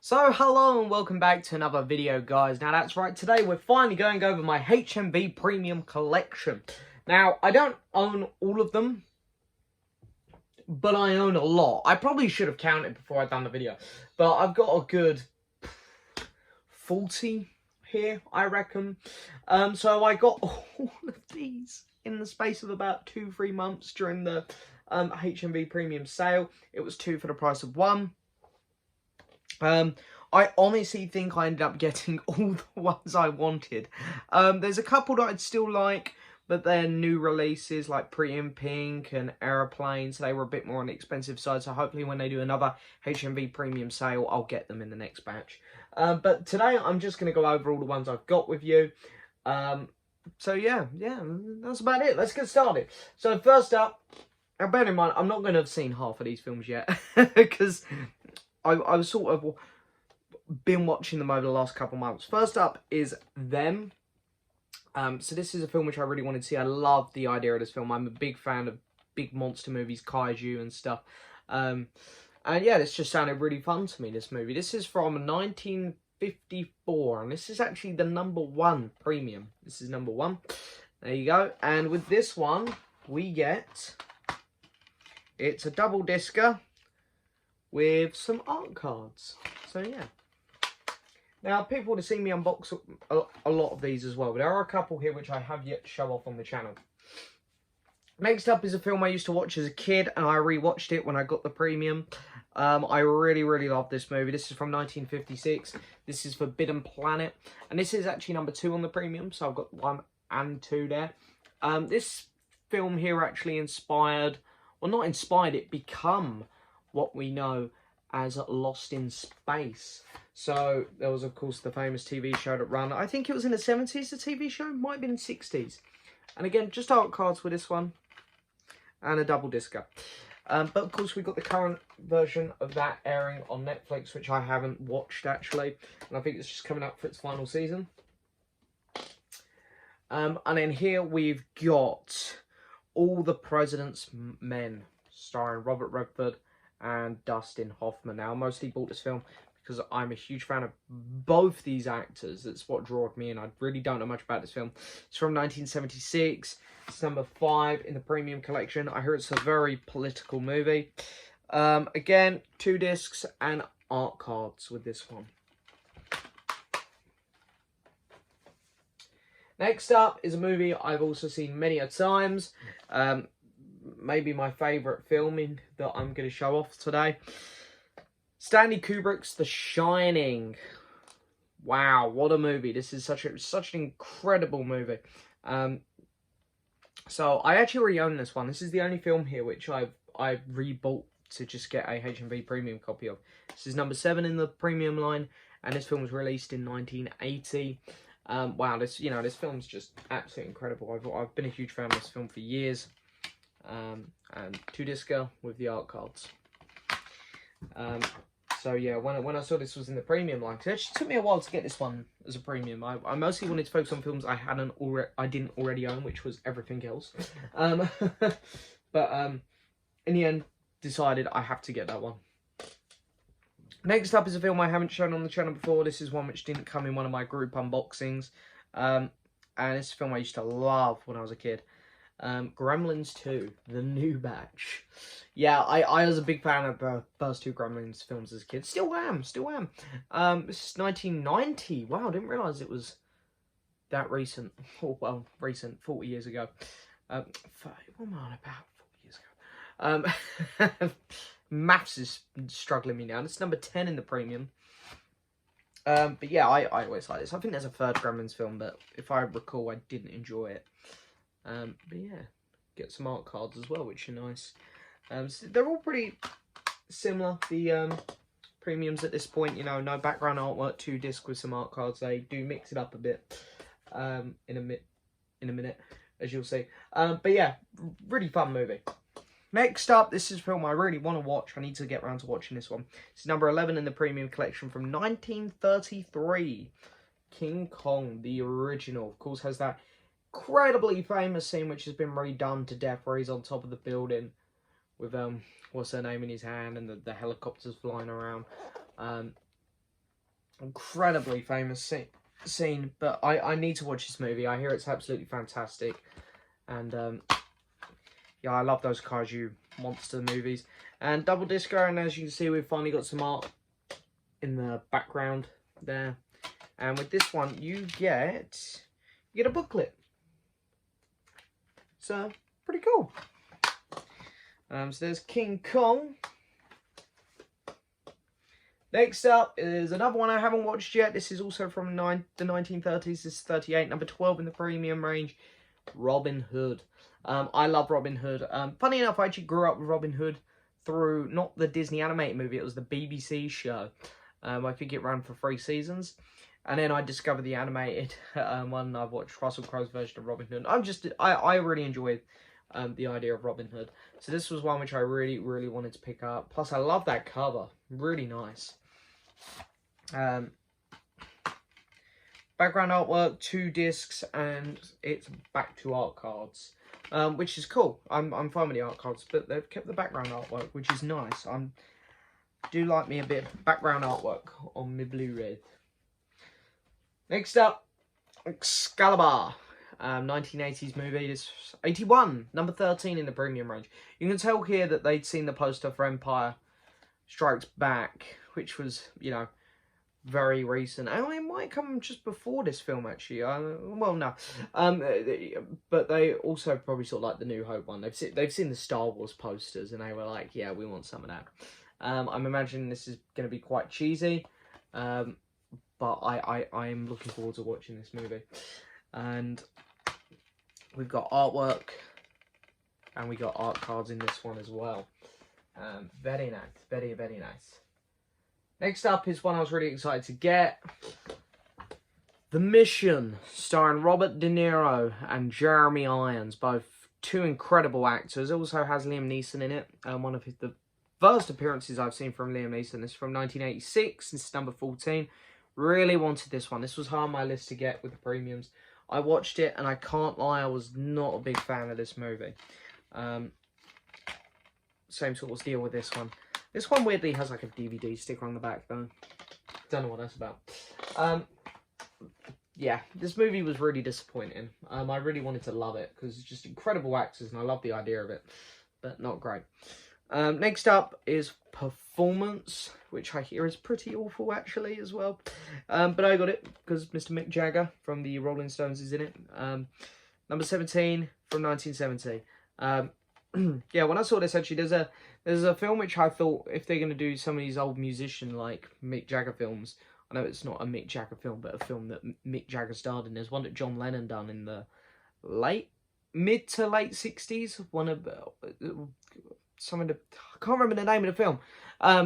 So hello and welcome back to another video, guys. Now that's right, today we're finally going over my HMV Premium Collection. Now, I don't own all of them, but I own a lot. I probably should have counted before I'd done the video, but I've got a good 40 here, I reckon. So I got all of these in the space of about 2-3 months during the HMV Premium sale. It was 2 for the price of 1. I honestly think I ended up getting all the ones I wanted. There's a couple that I'd still like, but they're new releases like Prix in Pink and Aeroplanes. They were a bit more on the expensive side, so hopefully when they do another HMV Premium sale, I'll get them in the next batch. But today I'm just going to go over all the ones I've got with you. So yeah, that's about it. Let's get started. So first up, now bear in mind, I'm not going to have seen half of these films yet, because I've sort of been watching them over the last couple months. First up is Them. So this is a film which I really wanted to see. I love the idea of this film. I'm a big fan of big monster movies, kaiju and stuff. And yeah, this just sounded really fun to me, this movie. This is from 1954, and this is actually the #1 premium. This is #1. There you go. And with this one, we get... It's a double discer with some art cards. So yeah. Now, people would have seen me unbox a lot of these as well, but there are a couple here which I have yet to show off on the channel. Next up is a film I used to watch as a kid, and I rewatched it when I got the premium. I really love this movie. This is from 1956. This is Forbidden Planet, and this is actually #2 on the premium, so I've got 1 and 2 there. This film here actually inspired, well, not inspired, it become what we know as Lost in Space. So there was, of course, the famous TV show that ran, I think it was in the 70s, the TV show, might have been in the 60s. And again, just art cards with this one, and a double discer. But of course, we've got the current version of that airing on Netflix, which I haven't watched actually, and I think it's just coming up for its final season. And then here we've got All the President's Men, starring Robert Redford and Dustin Hoffman. Now, I mostly bought this film because I'm a huge fan of both these actors. That's what drew me in. I really don't know much about this film. It's from 1976. It's #5 in the Premium Collection. I hear it's a very political movie. Again, 2 discs and art cards with this one. Next up is a movie I've also seen many a times. Maybe my favourite filming that I'm going to show off today. Stanley Kubrick's The Shining. Wow, what a movie. This is such an incredible movie. So I actually already own this one. This is the only film here which I've rebought to just get a HMV Premium copy of. This is #7 in the premium line, and this film was released in 1980. Wow, this film's just absolutely incredible. I've been a huge fan of this film for years. And 2 discer with the art cards. So yeah, when I saw this was in the premium line, cause it actually took me a while to get this one as a premium. I mostly wanted to focus on films I didn't already own, which was everything else. But in the end, decided I have to get that one. Next up is a film I haven't shown on the channel before. This is one which didn't come in one of my group unboxings, and it's a film I used to love when I was a kid. Gremlins 2, the new batch. Yeah, I was a big fan of the first 2 Gremlins films as a kid. Still am. This is 1990. Wow, I didn't realise it was that recent. Oh, well, recent, 40 years ago. What am I on about? 40 years ago. Maths is struggling me now. This is #10 in the premium. But yeah, I always like this. I think there's a 3rd Gremlins film, but if I recall, I didn't enjoy it. But yeah, get some art cards as well, which are nice. So they're all pretty similar, the premiums at this point. You know, no background artwork, 2 discs with some art cards. They do mix it up a bit in a minute, as you'll see. But yeah, really fun movie. Next up, this is a film I really want to watch. I need to get around to watching this one. It's #11 in the Premium Collection from 1933. King Kong, the original. Of course, has that incredibly famous scene which has been redone to death, where he's on top of the building with what's her name in his hand, and the helicopters flying around. incredibly famous scene. But I need to watch this movie. I hear it's absolutely fantastic. And yeah, I love those kaiju monster movies. And Double Disco, and as you can see, we've finally got some art in the background there. And with this one, you get a booklet. So, pretty cool. So there's King Kong. Next up is another one I haven't watched yet. This is also from the 1930s. This is 38, number 12 in the premium range. Robin Hood. I love Robin Hood. Funny enough, I actually grew up with Robin Hood through not the Disney animated movie. It was the BBC show. I think it ran for 3 seasons. And then I discovered the animated one. I've watched Russell Crowe's version of Robin Hood. I really enjoyed the idea of Robin Hood. So this was one which I really, really wanted to pick up. Plus, I love that cover. Really nice. Background artwork, 2 discs, and it's back to art cards, which is cool. I'm fine with the art cards, but they've kept the background artwork, which is nice. I do like me a bit of background artwork on my Blu Ray. Next up, Excalibur, 1980s movie. This 81, number 13 in the premium range. You can tell here that they'd seen the poster for Empire Strikes Back, which was, you know, very recent. Oh, it might come just before this film, actually. Well, no. But they also probably sort of like the New Hope one. They've seen the Star Wars posters, and they were like, yeah, we want some of that. I'm imagining this is going to be quite cheesy. But I'm looking forward to watching this movie. And we've got artwork, and we got art cards in this one as well. Very nice. Very, very nice. Next up is one I was really excited to get. The Mission, starring Robert De Niro and Jeremy Irons, both 2 incredible actors. It also has Liam Neeson in it. One of the first appearances I've seen from Liam Neeson. This is from 1986. This is number 14. Really wanted this one. This was high on my list to get with the premiums. I watched it, and I can't lie, I was not a big fan of this movie. Same sort of deal with this one. This one weirdly has like a DVD sticker on the back though. Don't know what that's about. Yeah, this movie was really disappointing. I really wanted to love it because it's just incredible actors and I love the idea of it, but not great. Next up is Performance, which I hear is pretty awful actually as well. But I got it because Mr. Mick Jagger from the Rolling Stones is in it. Number 17 from 1970. Yeah, when I saw this, actually, there's a film which I thought, if they're going to do some of these old musician, like, Mick Jagger films, I know it's not a Mick Jagger film, but a film that Mick Jagger starred in. There's one that John Lennon done in the mid to late 60s, one of, I can't remember the name of the film,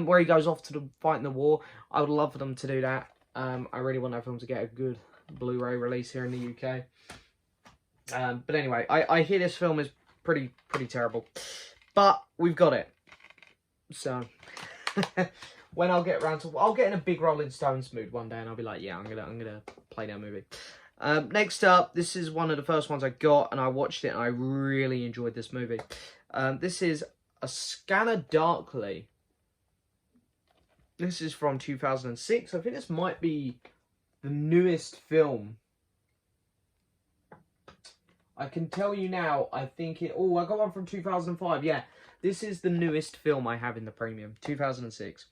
where he goes off to fight in the war. I would love for them to do that. I really want that film to get a good Blu-ray release here in the UK. But anyway, I hear this film is pretty terrible, but we've got it. So when I'll get around to, I'll get in a big Rolling Stones mood one day, and I'll be like, yeah, I'm gonna play that movie. Next up, this is one of the first ones I got, and I watched it, and I really enjoyed this movie. This is A Scanner Darkly. This is from 2006. I think this might be the newest film. I can tell you now, I think it... Oh, I got one from 2005. Yeah, this is the newest film I have in the premium. 2006.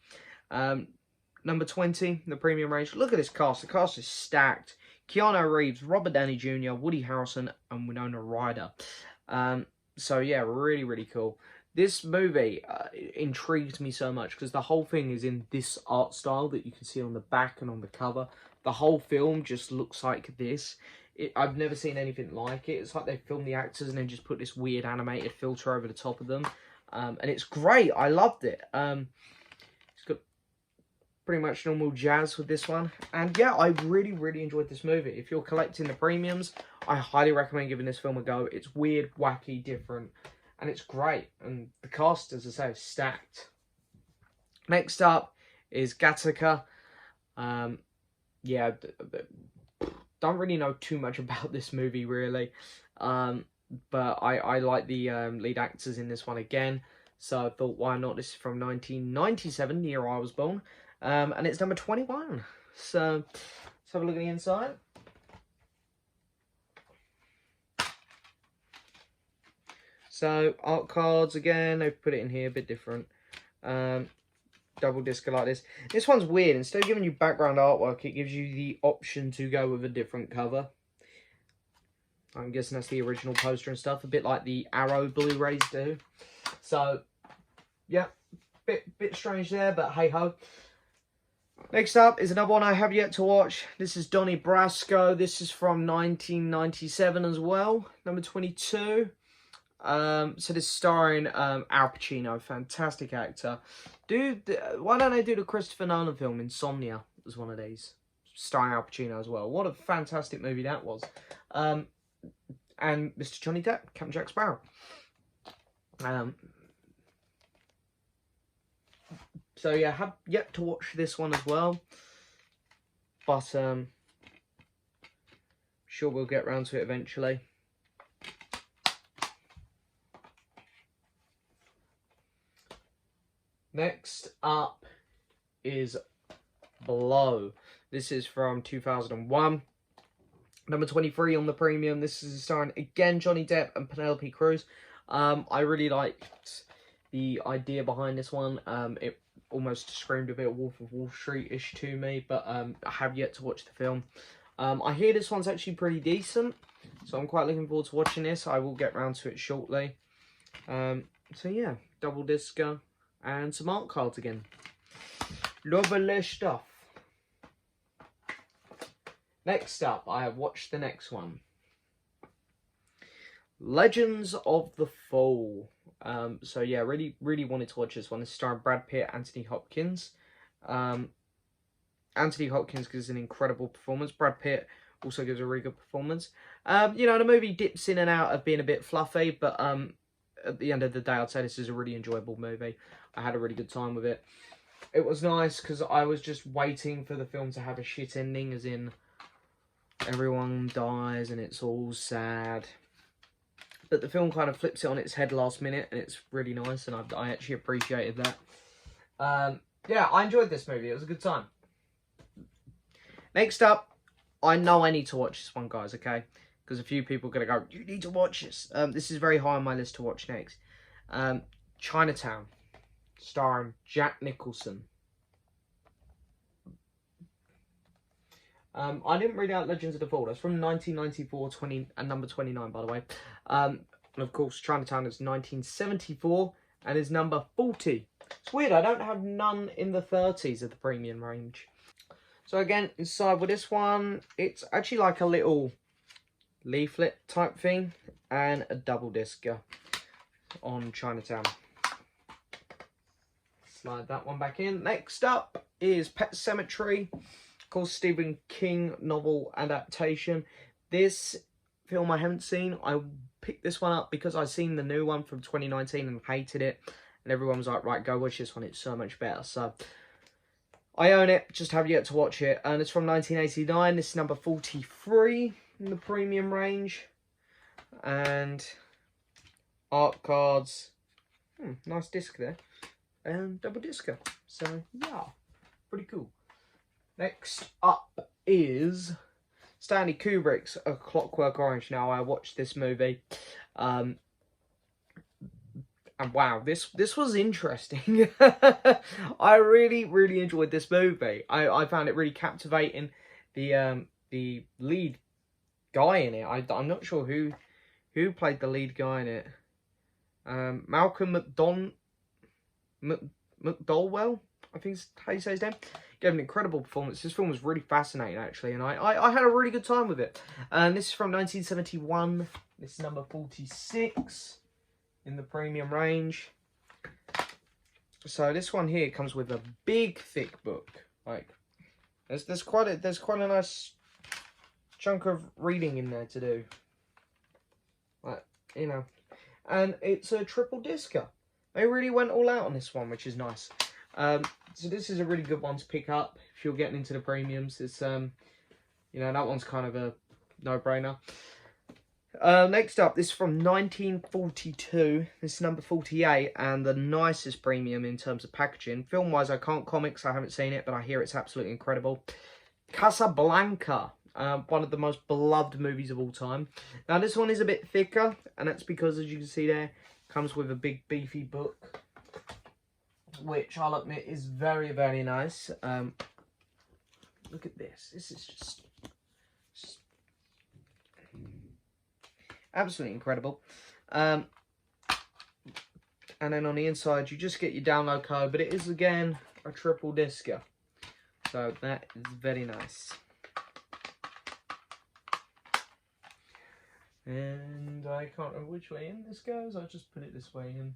Number 20, the premium range. Look at this cast. The cast is stacked. Keanu Reeves, Robert Downey Jr., Woody Harrelson, and Winona Ryder. So, yeah, really cool. This movie intrigued me so much because the whole thing is in this art style that you can see on the back and on the cover. The whole film just looks like this. I've never seen anything like it. It's like they filmed the actors and then just put this weird animated filter over the top of them. And it's great. I loved it. It's got pretty much normal jazz with this one. And yeah, I really enjoyed this movie. If you're collecting the premiums, I highly recommend giving this film a go. It's weird, wacky, different, and it's great. And the cast, as I say, is stacked. Next up is Gattaca. Yeah, don't really know too much about this movie, really. But I like the lead actors in this one again. So I thought, why not? This is from 1997, the year I was born. And it's number 21. So let's have a look at the inside. So art cards again, they've put it in here a bit different. Double disc like this. This one's weird. Instead of giving you background artwork, it gives you the option to go with a different cover. I'm guessing that's the original poster and stuff, a bit like the Arrow Blu Rays do. So, yeah, bit strange there, but hey ho. Next up is another one I have yet to watch. This is Donnie Brasco. This is from 1997 as well, number 22. So this is starring Al Pacino, fantastic actor. Dude, why don't they do the Christopher Nolan film Insomnia as one of these, starring Al Pacino as well? What a fantastic movie that was. And Mr. Johnny Depp, Captain Jack Sparrow. So yeah, I have yet to watch this one as well, but sure we'll get around to it eventually. Next up is Blow. This is from 2001. Number 23 on the premium. This is starring, again, Johnny Depp and Penelope Cruz. I really liked the idea behind this one. It almost screamed a bit of Wolf of Wall Street-ish to me, but I have yet to watch the film. I hear this one's actually pretty decent, so I'm quite looking forward to watching this. I will get round to it shortly. So yeah, double disco. And some art cards again. Lovely stuff. Next up, I have watched the next one. Legends of the Fall. So yeah, really wanted to watch this one. This is starring Brad Pitt, Anthony Hopkins. Anthony Hopkins gives an incredible performance. Brad Pitt also gives a really good performance. You know, the movie dips in and out of being a bit fluffy, but at the end of the day, I'd say this is a really enjoyable movie. I had a really good time with it. It was nice because I was just waiting for the film to have a shit ending, as in everyone dies and it's all sad. But the film kind of flips it on its head last minute, and it's really nice, and I actually appreciated that. Yeah, I enjoyed this movie. It was a good time. Next up, I know I need to watch this one, guys, okay? Because a few people are going to go, you need to watch this. This is very high on my list to watch next. Chinatown, starring Jack Nicholson. I didn't read out Legends of the Fall. That's from 1994, and number 29, by the way. And of course, Chinatown is 1974 and is number 40. It's weird, I don't have none in the 30s of the premium range. So again, inside with this one, it's actually like a little leaflet type thing and a double discer on Chinatown. Slide that one back in. Next up is Pet Sematary, of course, Stephen King novel adaptation. This film I haven't seen. I picked this one up because I seen the new one from 2019 and hated it, and everyone was like, right, go watch this one, it's so much better. So I own it, just have yet to watch it, and it's from 1989. This is number 43 in the premium range, and art cards, nice disc there, and double disco, so yeah, pretty cool. Next up is Stanley Kubrick's A Clockwork Orange. Now, I watched this movie, and wow, this was interesting. I really enjoyed this movie. I found it really captivating. The lead guy in it, I'm not sure who played the lead guy in it. Malcolm McDowell, I think is how you say his name. Gave an incredible performance. This film was really fascinating, actually, and I had a really good time with it. And this is from 1971. This is number 46 in the premium range. So this one here comes with a big, thick book. Like, there's quite a nice chunk of reading in there to do. Like, you know, and it's a triple discer. They really went all out on this one, which is nice. So this is a really good one to pick up if you're getting into the premiums. It's you know, that one's kind of a no-brainer. Next up, this is from 1942. This is number 48, and the nicest premium in terms of packaging. Film-wise, I can't comment because I haven't seen it, but I hear it's absolutely incredible. Casablanca. One of the most beloved movies of all time. Now, this one is a bit thicker, and that's because, as you can see there, comes with a big beefy book, which I'll admit is very, very nice. Look at this. This is just absolutely incredible. And then on the inside, you just get your download code, but it is, again, a triple discer. So that is very nice. And I can't remember which way in this goes. I'll just put it this way in.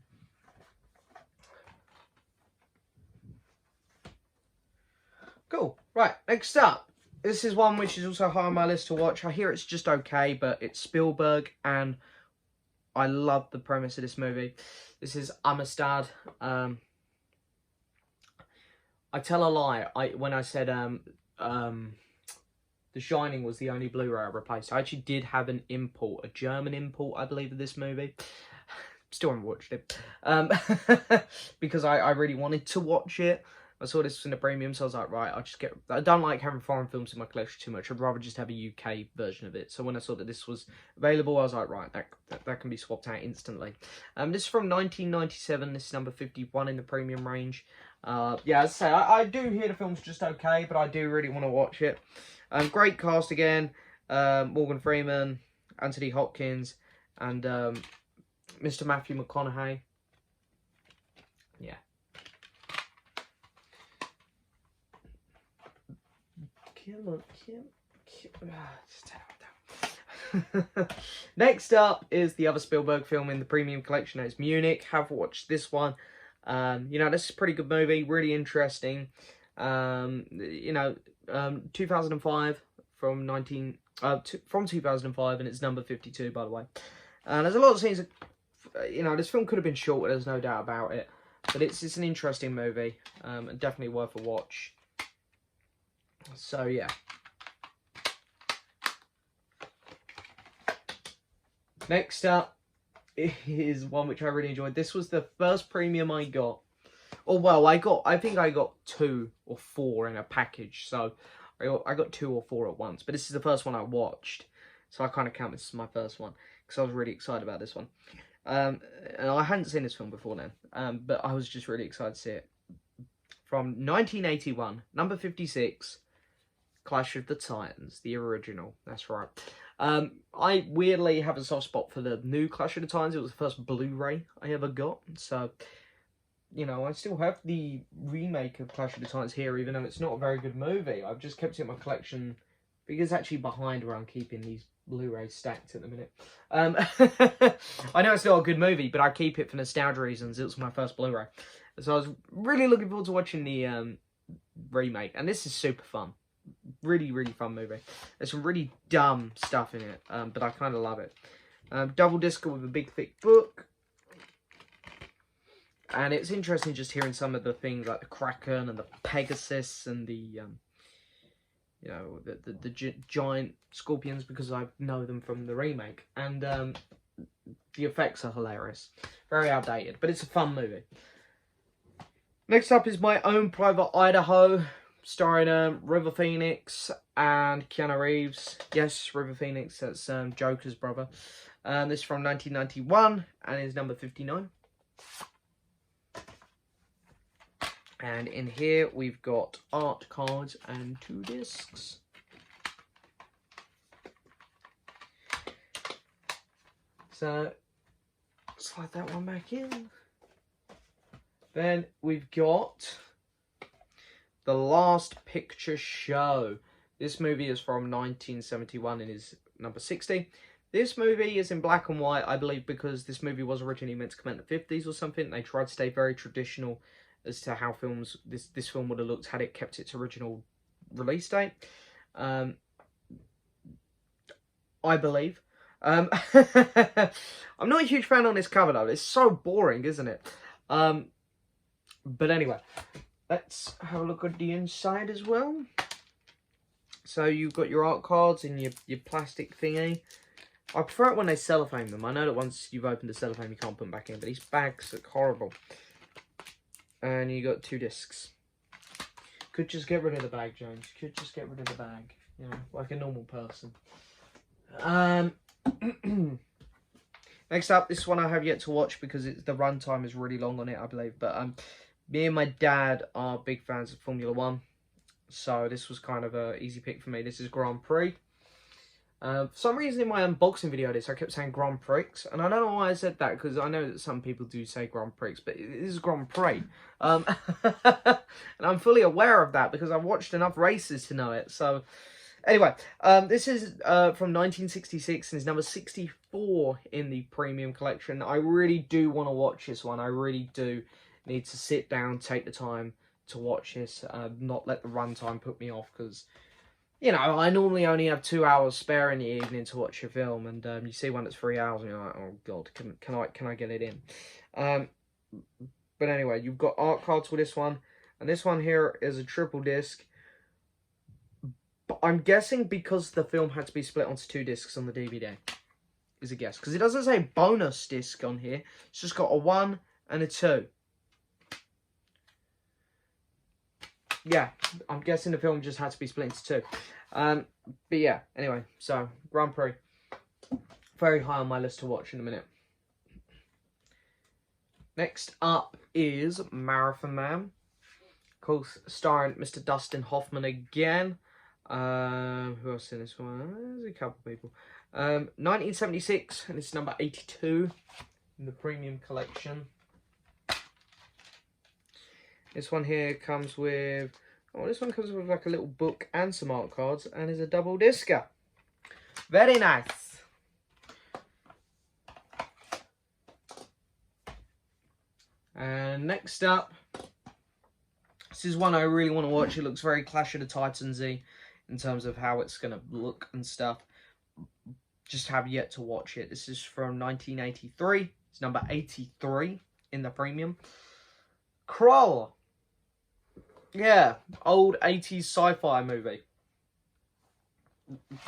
Cool. Right, next up. This is one which is also high on my list to watch. I hear it's just okay, but it's Spielberg, and I love the premise of this movie. This is Amistad. I tell a lie. When I said The Shining was the only Blu-ray I replaced. I actually did have an import, a German import, I believe, of this movie. Still haven't watched it. Because I really wanted to watch it. I saw this in the premium, so I was like, right, I don't like having foreign films in my collection too much. I'd rather just have a UK version of it. So when I saw that this was available, I was like, right, that can be swapped out instantly. This is from 1997. This is number 51 in the premium range. Yeah, as I say, I do hear the film's just okay, but I do really want to watch it. Great cast again. Morgan Freeman, Anthony Hopkins, and Mr. Matthew McConaughey. Yeah. Next up is the other Spielberg film in the premium collection. It's Munich. Have watched this one. You know, this is a pretty good movie. Really interesting. 2005 from 2005, and it's number 52, by the way. And there's a lot of scenes. This film could have been shorter. There's no doubt about it. But it's an interesting movie, and definitely worth a watch. So yeah. Next up is one which I really enjoyed. This was the first premium I got. Or well, I think I got 2 or 4 in a package. So I got 2 or 4 at once. But this is the first one I watched. So I kind of count this as my first one, because I was really excited about this one. And I hadn't seen this film before then. But I was just really excited to see it. From 1981, number 56, Clash of the Titans, the original. That's right. I weirdly have a soft spot for the new Clash of the Titans. It was the first Blu-ray I ever got. So, I still have the remake of Clash of the Titans here, even though it's not a very good movie. I've just kept it in my collection because it's actually behind where I'm keeping these Blu-rays stacked at the minute. I know it's not a good movie, but I keep it for nostalgia reasons. It was my first Blu-ray. So I was really looking forward to watching the remake. And this is super fun. Really, really fun movie. There's some really dumb stuff in it, but I kind of love it. Double disc with a big, thick book. And it's interesting just hearing some of the things like the Kraken and the Pegasus and the, the giant scorpions, because I know them from the remake. And the effects are hilarious. Very outdated, but it's a fun movie. Next up is My Own Private Idaho, starring River Phoenix and Keanu Reeves. Yes, River Phoenix, that's Joker's brother. This is from 1991 and is number 59. And in here we've got art cards and 2 discs. So, slide that one back in. Then we've got The Last Picture Show. This movie is from 1971 and is number 60. This movie is in black and white, I believe, because this movie was originally meant to come out in the 50s or something. They tried to stay very traditional as to how this film would have looked had it kept its original release date. I believe. I'm not a huge fan on this cover though. It's so boring, isn't it? But anyway, let's have a look at the inside as well. So you've got your art cards in your plastic thingy. I prefer it when they cellophane them. I know that once you've opened the cellophane, you can't put them back in, but these bags look horrible. And you got 2 discs. could just get rid of the bag, James. You could just get rid of the bag. You know, like a normal person. Next up, this one I have yet to watch because the runtime is really long on it, I believe. But me and my dad are big fans of Formula 1. So this was kind of an easy pick for me. This is Grand Prix. For some reason in my unboxing video I kept saying Grand Prix. And I don't know why I said that, because I know that some people do say Grand Prix, but it is Grand Prix. And I'm fully aware of that because I've watched enough races to know it. So anyway, this is from 1966 and is number 64 in the Premium Collection. I really do want to watch this one. I really do need to sit down, take the time to watch this, not let the runtime put me off, because, you know, I normally only have 2 hours spare in the evening to watch a film, and you see one that's 3 hours and you're like, oh god, can I get it in? But anyway, you've got art cards with this one, and this one here is a triple disc. But I'm guessing because the film had to be split onto 2 discs on the DVD, is a guess. Because it doesn't say bonus disc on here. It's just got a 1 and a 2. Yeah, I'm guessing the film just had to be split into 2. But yeah, anyway, so Grand Prix. Very high on my list to watch in a minute. Next up is Marathon Man. Of course, starring Mr. Dustin Hoffman again. Who else in this one? There's a couple of people. 1976, and it's number 82 in the Premium Collection. This one here comes with... Oh, this one comes with like a little book and some art cards, and is a double discer. Very nice. And next up, this is one I really want to watch. It looks very Clash of the Titans-y in terms of how it's going to look and stuff. Just have yet to watch it. This is from 1983. It's number 83 in the Premium. Krull. Yeah, old 80s sci-fi movie.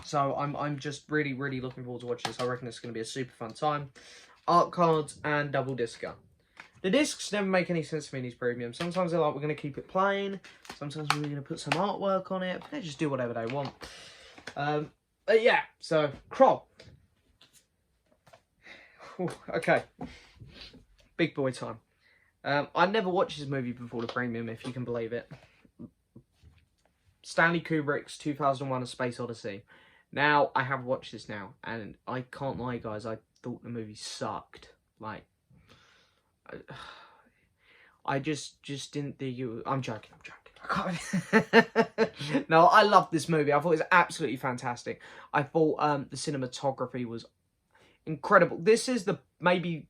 So I'm just really looking forward to watching this. I reckon it's going to be a super fun time. Art cards and double discer. The discs never make any sense to me in these premiums. Sometimes they're like, we're going to keep it plain. Sometimes we're going to put some artwork on it. They just do whatever they want. But yeah, so Krull. Okay, big boy time. I never watched this movie before the Premium, if you can believe it. Stanley Kubrick's 2001: A Space Odyssey. Now, I have watched this now, and I can't lie, guys, I thought the movie sucked. Like, I just didn't think you... I'm joking. No, I loved this movie. I thought it was absolutely fantastic. I thought the cinematography was incredible. This is maybe...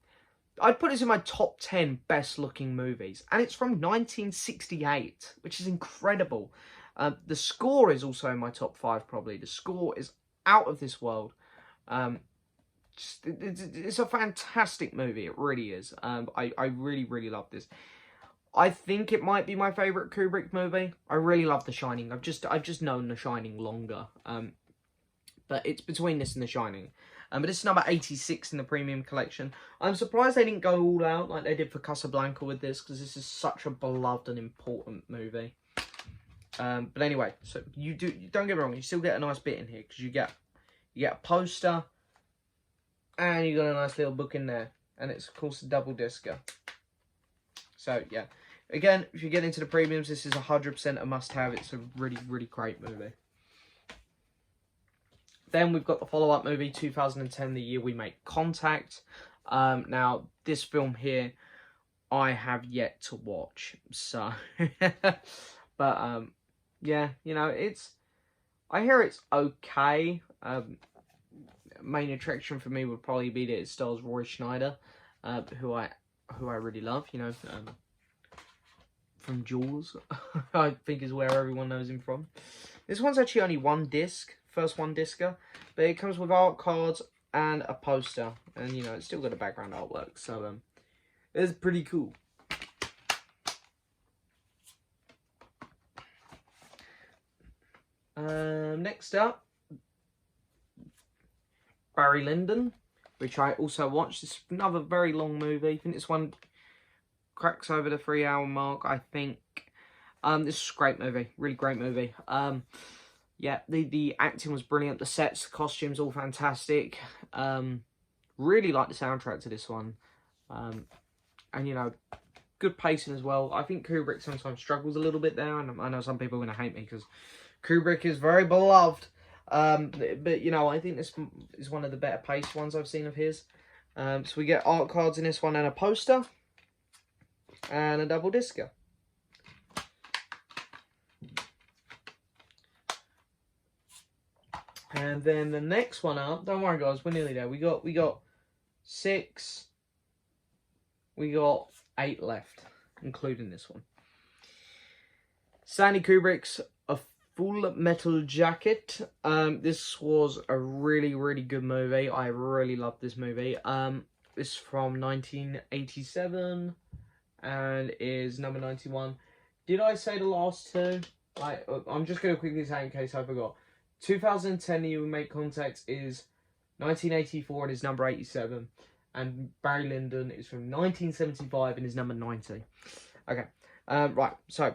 I'd put this in my top 10 best looking movies. And it's from 1968, which is incredible. The score is also in my top 5 probably. The score is out of this world. It's a fantastic movie. It really is. I really love this. I think it might be my favourite Kubrick movie. I really love The Shining. I've just known The Shining longer. But it's between this and The Shining. But this is number 86 in the Premium Collection. I'm surprised they didn't go all out like they did for Casablanca with this, because this is such a beloved and important movie. But anyway, so don't get me wrong, you still get a nice bit in here, because you get a poster, and you got a nice little book in there, and it's of course a double discer. So yeah, again, if you get into the premiums, this is 100% a must-have. It's a really great movie. Then we've got the follow-up movie, 2010, the year we make contact. Now, this film here, I have yet to watch. So, but, yeah, you know, I hear it's okay. Main attraction for me would probably be that it stars Roy Schneider, who I really love, you know, from Jaws, I think is where everyone knows him from. This one's actually only one disc. First one discer, but it comes with art cards and a poster, and you know it's still got a background artwork, so it's pretty cool. Next up, Barry Lyndon, which I also watched. It's another very long movie. I think this one cracks over the 3 hour mark. I think This is a great movie, really great movie. Yeah, the acting was brilliant, the sets, the costumes, all fantastic. Really like the soundtrack to this one. And, you know, good pacing as well. I think Kubrick sometimes struggles a little bit there, and I know some people are going to hate me because Kubrick is very beloved. But, you know, I think this is one of the better paced ones I've seen of his. So we get art cards in this one and a poster and a double discer. And then the next one up, don't worry guys, we're nearly there. We got 6, we got 8 left, including this one. Stanley Kubrick's A Full Metal Jacket. This was a really, really good movie. I really loved this movie. This is from 1987 and is number 91. Did I say the last two? I'm just going to quickly say in case I forgot. 2010 You Will Make Contact is 1984 and is number 87. And Barry Lyndon is from 1975 and is number 90. Okay. Right. So,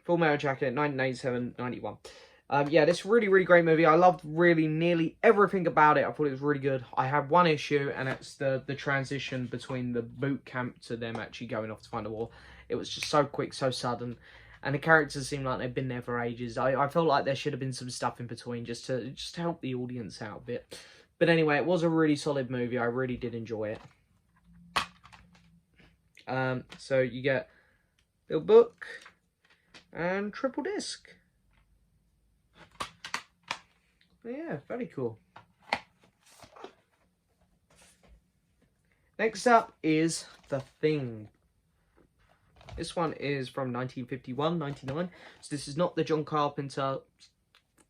Full Metal Jacket, 1987, 91. Yeah, this really, really great movie. I loved really nearly everything about it. I thought it was really good. I had one issue, and it's the transition between the boot camp to them actually going off to find a war. It was just so quick, so sudden. And the characters seemed like they've been there for ages. I felt like there should have been some stuff in between just to help the audience out a bit. But anyway, it was a really solid movie. I really did enjoy it. So you get a book and triple disc. Yeah, very cool. Next up is The Thing. This one is from 1951, 99. So this is not the John Carpenter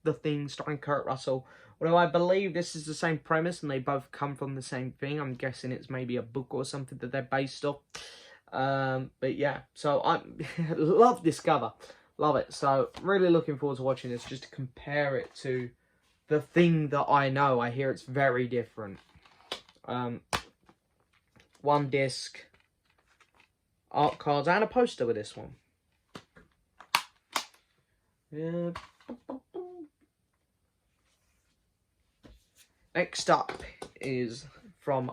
The Thing starring Kurt Russell. Although I believe this is the same premise and they both come from the same thing. I'm guessing it's maybe a book or something that they're based off. But yeah, so I love this cover. Love it. So really looking forward to watching this just to compare it to The Thing that I know. I hear it's very different. One disc, art cards, and a poster with this one. Yeah. Next up is from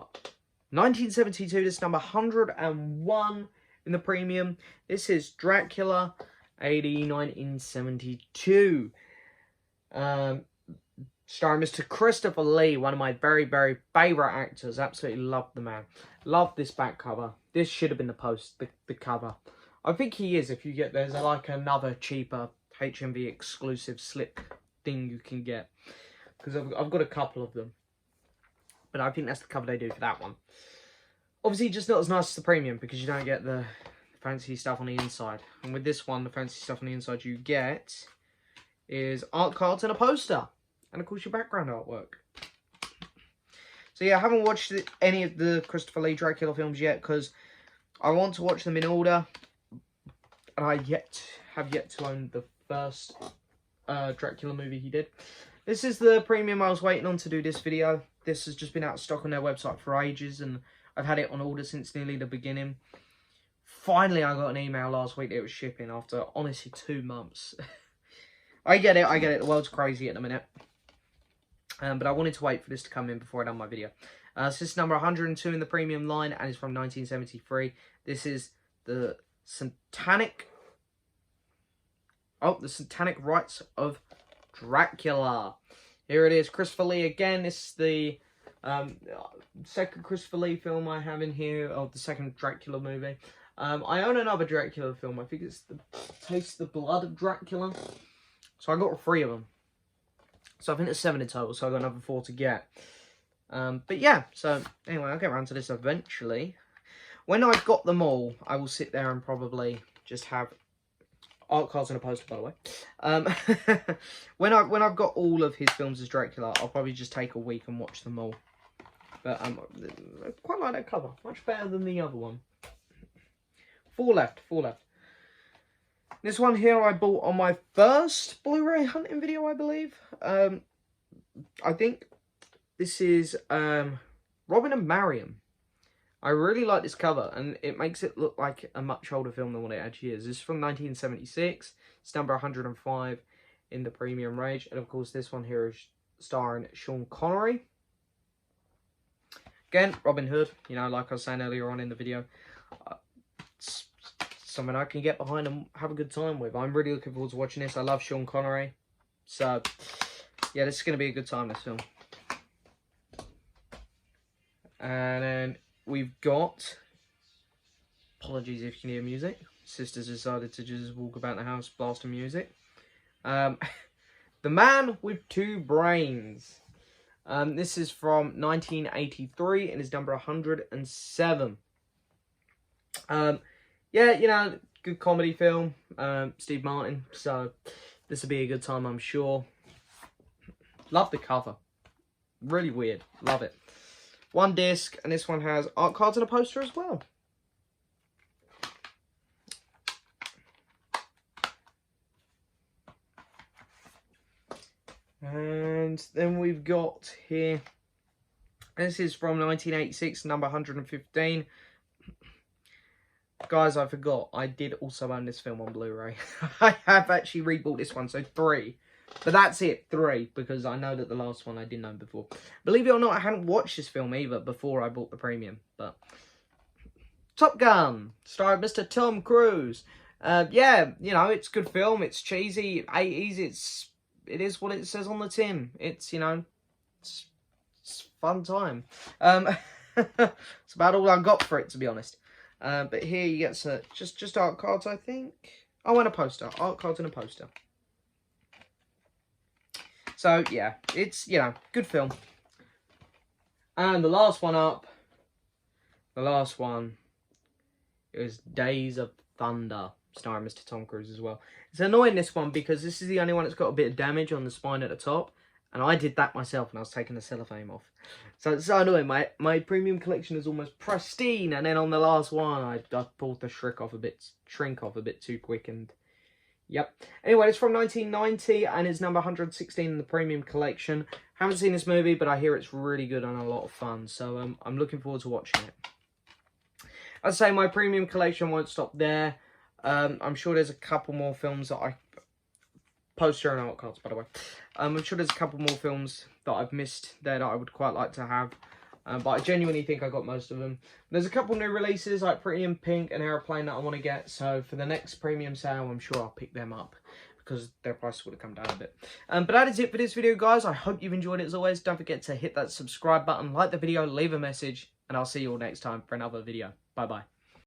1972. This is number 101 in the premium. This is Dracula, AD 1972. Starring Mr. Christopher Lee, one of my very, very favourite actors. Absolutely love the man. Love this back cover. This should have been the cover. I think he is. If you get, there's like another cheaper HMV exclusive slip thing you can get. Because I've got a couple of them. But I think that's the cover they do for that one. Obviously, just not as nice as the premium because you don't get the fancy stuff on the inside. And with this one, the fancy stuff on the inside you get is art cards and a poster. And of course your background artwork. So yeah, I haven't watched any of the Christopher Lee Dracula films yet because I want to watch them in order. And I have yet to own the first Dracula movie he did. This is the premium I was waiting on to do this video. This has just been out of stock on their website for ages and I've had it on order since nearly the beginning. Finally, I got an email last week that it was shipping after, honestly, 2 months. I get it. The world's crazy at the minute. But I wanted to wait for this to come in before I done my video. So this is number 102 in the premium line and it's from 1973. This is the Satanic. The Satanic Rites of Dracula. Here it is, Christopher Lee again. This is the second Christopher Lee film I have in here, or the second Dracula movie. I own another Dracula film. I think it's the Taste the Blood of Dracula. So I got 3 of them. So I think there's 7 in total, so I got another 4 to get. But yeah, so anyway, I'll get around to this eventually. When I've got them all, I will sit there and probably just have art cards and a poster, by the way. When I've got all of his films as Dracula, I'll probably just take a week and watch them all. But I quite like that cover, much better than the other one. 4 left. This one here I bought on my first Blu Ray hunting video, I believe. I think this is Robin and Marion. I really like this cover, and it makes it look like a much older film than what it actually is. This is from 1976. It's number 105 in the premium range. And of course, this one here is starring Sean Connery. Again, Robin Hood, you know, like I was saying earlier on in the video. It's something I can get behind and have a good time with. I'm really looking forward to watching this. I love Sean Connery. So, yeah, this is going to be a good time, this film. And then we've got, apologies if you can hear music. Sisters decided to just walk about the house blasting music. The Man with Two Brains. This is from 1983 and is number 107. Yeah, you know, good comedy film. Steve Martin. So this will be a good time, I'm sure. Love the cover. Really weird. Love it. One disc, and this one has art cards and a poster as well. And then we've got here, this is from 1986, number 115. Guys, I forgot, I did also own this film on Blu-ray. I have actually rebought this one, so 3. But that's it, 3, because I know that the last one I didn't own before. Believe it or not, I hadn't watched this film either before I bought the premium. But Top Gun, starring Mr. Tom Cruise. Yeah, you know, it's a good film. It's cheesy, 80s. It is what it says on the tin. It's, you know, it's fun time. It's about all I got for it, to be honest. But here you get just art cards, I think. Oh, and a poster. Art cards and a poster. So, yeah, it's, you know, good film. And the last one up, the last one is Days of Thunder, starring Mr. Tom Cruise as well. It's annoying, this one, because this is the only one that's got a bit of damage on the spine at the top. And I did that myself when I was taking the cellophane off. So it's so annoying. My premium collection is almost pristine. And then on the last one, I pulled the shrink off a bit too quick. And yep. Anyway, it's from 1990 and it's number 116 in the premium collection. Haven't seen this movie, but I hear it's really good and a lot of fun. So I'm looking forward to watching it. I'd say my premium collection won't stop there. I'm sure there's a couple more films that I... Poster and art cards, by the way. I'm sure there's a couple more films that I've missed there that I would quite like to have. But I genuinely think I got most of them. There's a couple new releases like Pretty in Pink and Aeroplane that I want to get. So for the next premium sale, I'm sure I'll pick them up because their price would have come down a bit. But that is it for this video, guys. I hope you've enjoyed it as always. Don't forget to hit that subscribe button, like the video, leave a message, and I'll see you all next time for another video. Bye-bye.